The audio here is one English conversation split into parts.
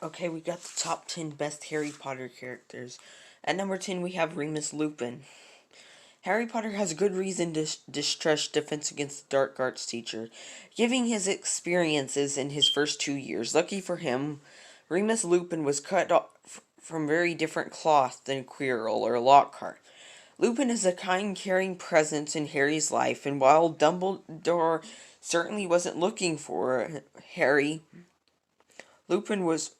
Okay, we got the top 10 best Harry Potter characters. At number 10, we have Remus Lupin. Harry Potter has good reason to distrust Defense Against the Dark Arts teacher, giving his experiences in his first 2 years. Lucky for him, Remus Lupin was cut off from very different cloth than Quirrell or Lockhart. Lupin is a kind, caring presence in Harry's life, and while Dumbledore certainly wasn't looking for Harry, Lupin was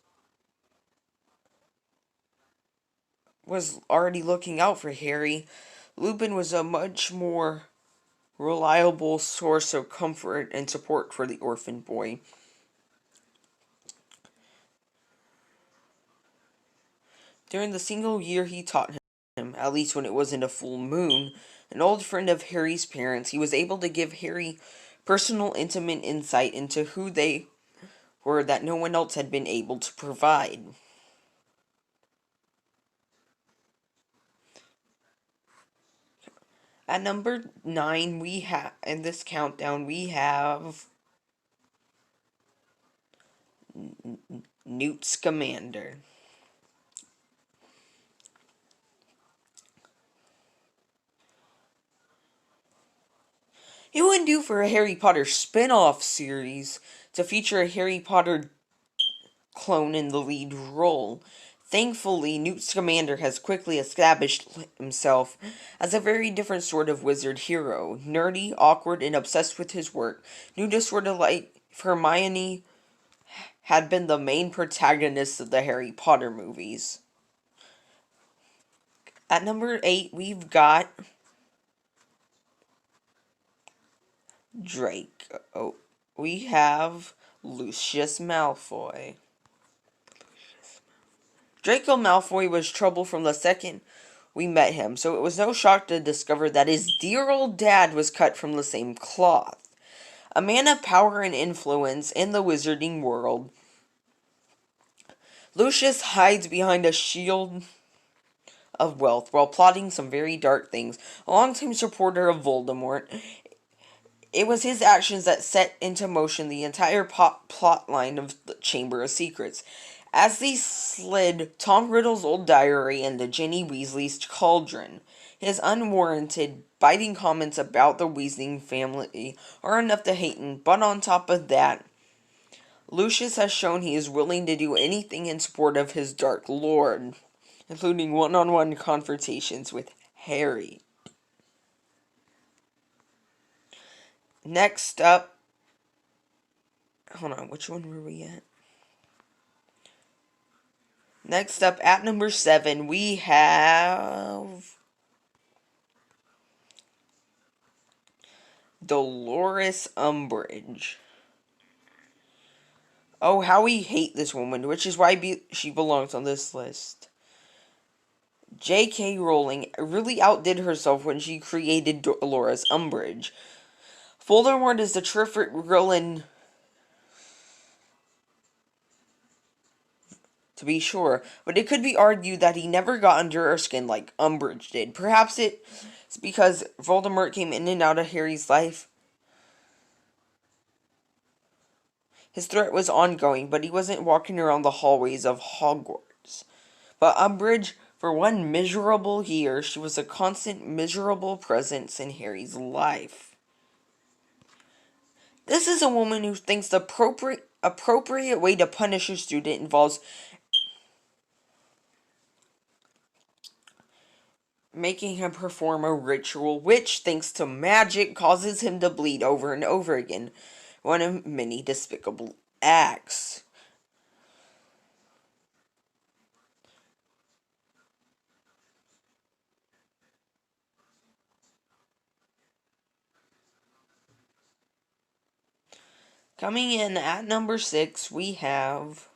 already looking out for Harry. Lupin was a much more reliable source of comfort and support for the orphan boy. During the single year he taught him, at least when it wasn't a full moon, an old friend of Harry's parents, he was able to give Harry personal, intimate insight into who they were that no one else had been able to provide. At number 9, we have, in this countdown, we have Newt Scamander. It wouldn't do for a Harry Potter spin-off series to feature a Harry Potter clone in the lead role. Thankfully, Newt Scamander has quickly established himself as a very different sort of wizard hero. Nerdy, awkward, and obsessed with his work, Newt is sort of like Hermione had been the main protagonist of the Harry Potter movies. At number 8, we've got Drake. Oh, we have Lucius Malfoy. Draco Malfoy was trouble from the second we met him, so it was no shock to discover that his dear old dad was cut from the same cloth. A man of power and influence in the wizarding world, Lucius hides behind a shield of wealth while plotting some very dark things. A longtime supporter of Voldemort, it was his actions that set into motion the entire plot line of the Chamber of Secrets. As they slid Tom Riddle's old diary into Ginny Weasley's cauldron, his unwarranted, biting comments about the Weasley family are enough to hate, but on top of that, Lucius has shown he is willing to do anything in support of his Dark Lord, including one-on-one confrontations with Harry. Next up, hold on, which one were we at? Next up, at number 7, we have Dolores Umbridge. Oh, how we hate this woman, which is why she belongs on this list. J.K. Rowling really outdid herself when she created Dolores Umbridge. Voldemort is a terrific villain, to be sure, but it could be argued that he never got under her skin like Umbridge did. Perhaps it's because Voldemort came in and out of Harry's life. His threat was ongoing, but he wasn't walking around the hallways of Hogwarts. But Umbridge, for one miserable year, she was a constant miserable presence in Harry's life. This is a woman who thinks the appropriate way to punish a student involves making him perform a ritual which, thanks to magic, causes him to bleed over and over again. One of many despicable acts. Coming in at number 6, we have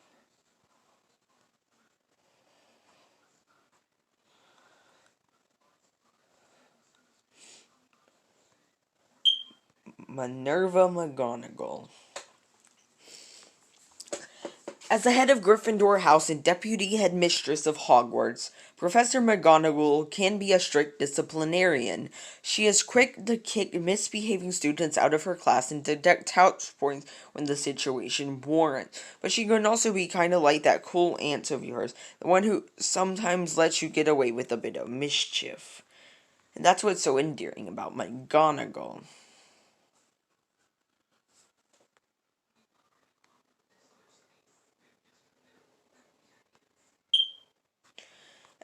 Minerva McGonagall. As the head of Gryffindor House and deputy headmistress of Hogwarts, Professor McGonagall can be a strict disciplinarian. She is quick to kick misbehaving students out of her class and deduct house points when the situation warrants. But she can also be kind of like that cool aunt of yours, the one who sometimes lets you get away with a bit of mischief. And that's what's so endearing about McGonagall.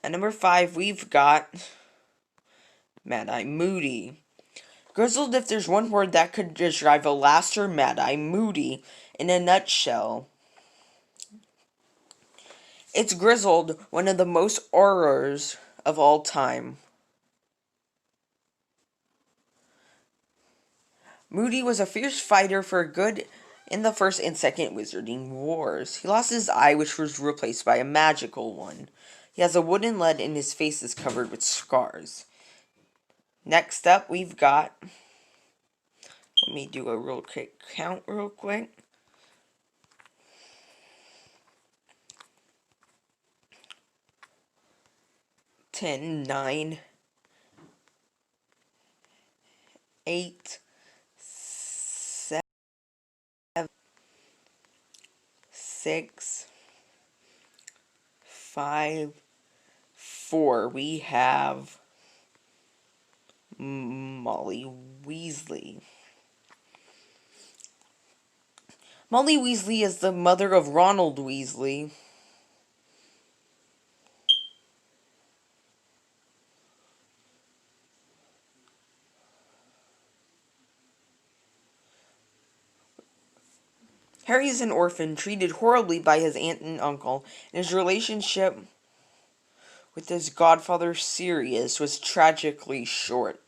At number 5, we've got Mad-Eye Moody. Grizzled, if there's one word that could describe Alastor, Mad-Eye Moody in a nutshell, it's Grizzled, one of the most Aurors of all time. Moody was a fierce fighter for good in the First and Second Wizarding Wars. He lost his eye, which was replaced by a magical one. He has a wooden leg and his face is covered with scars. Next up, we've got... Let me do a real quick count real quick. 10, 9, 8, 7, 6, 5, 4. We have Molly Weasley. Molly Weasley is the mother of Ronald Weasley. Harry is an orphan, treated horribly by his aunt and uncle, and his relationship with his godfather Sirius was tragically short.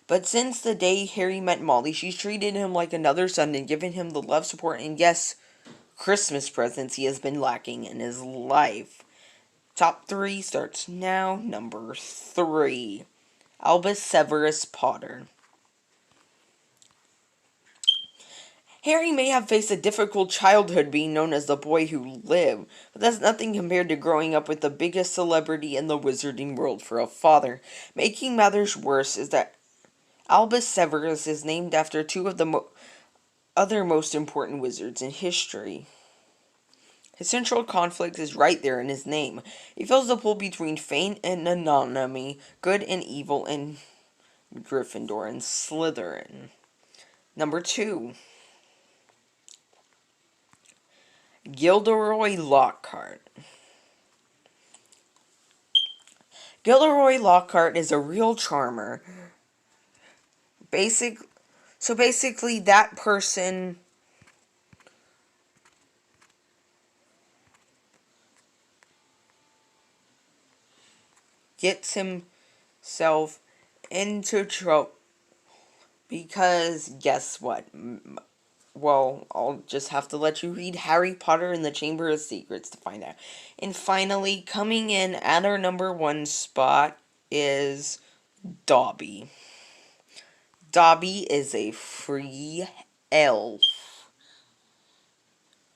But since the day Harry met Molly, she's treated him like another son and given him the love, support, and yes, Christmas presents he has been lacking in his life. Top 3 starts now. Number 3, Albus Severus Potter. Harry may have faced a difficult childhood being known as the boy who lived, but that's nothing compared to growing up with the biggest celebrity in the wizarding world for a father. Making matters worse is that Albus Severus is named after two of the other most important wizards in history. His central conflict is right there in his name. He feels the pull between fate and anonymity, good and evil, in Gryffindor and Slytherin. Number 2, Gilderoy Lockhart. Gilderoy Lockhart is a real charmer. Basically, that person gets himself into trouble because guess what? Well, I'll just have to let you read Harry Potter and the Chamber of Secrets to find out. And finally, coming in at our number 1 spot is Dobby. Dobby is a free elf.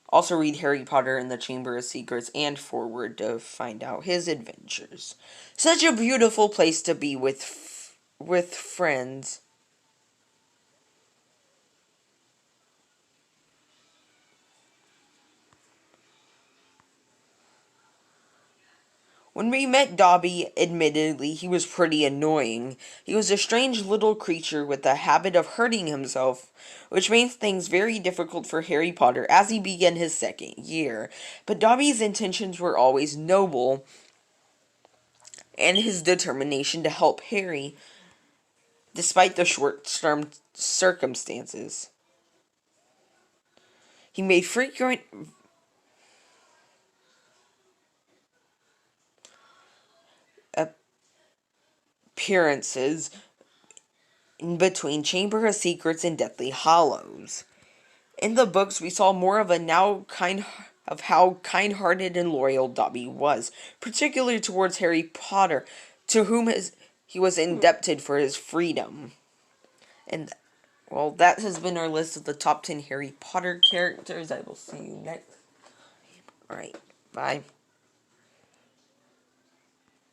Also read Harry Potter and the Chamber of Secrets and Forward to find out his adventures. Such a beautiful place to be with friends. When we met Dobby, admittedly, he was pretty annoying. He was a strange little creature with a habit of hurting himself, which made things very difficult for Harry Potter as he began his second year. But Dobby's intentions were always noble, and his determination to help Harry, despite the short-term circumstances. He made frequent appearances in between Chamber of Secrets and Deathly Hallows. In the books, we saw more of how kind-hearted and loyal Dobby was, particularly towards Harry Potter, to whom he was indebted for his freedom. And, well, that has been our list of the top 10 Harry Potter characters. I will see you next. All right. Bye.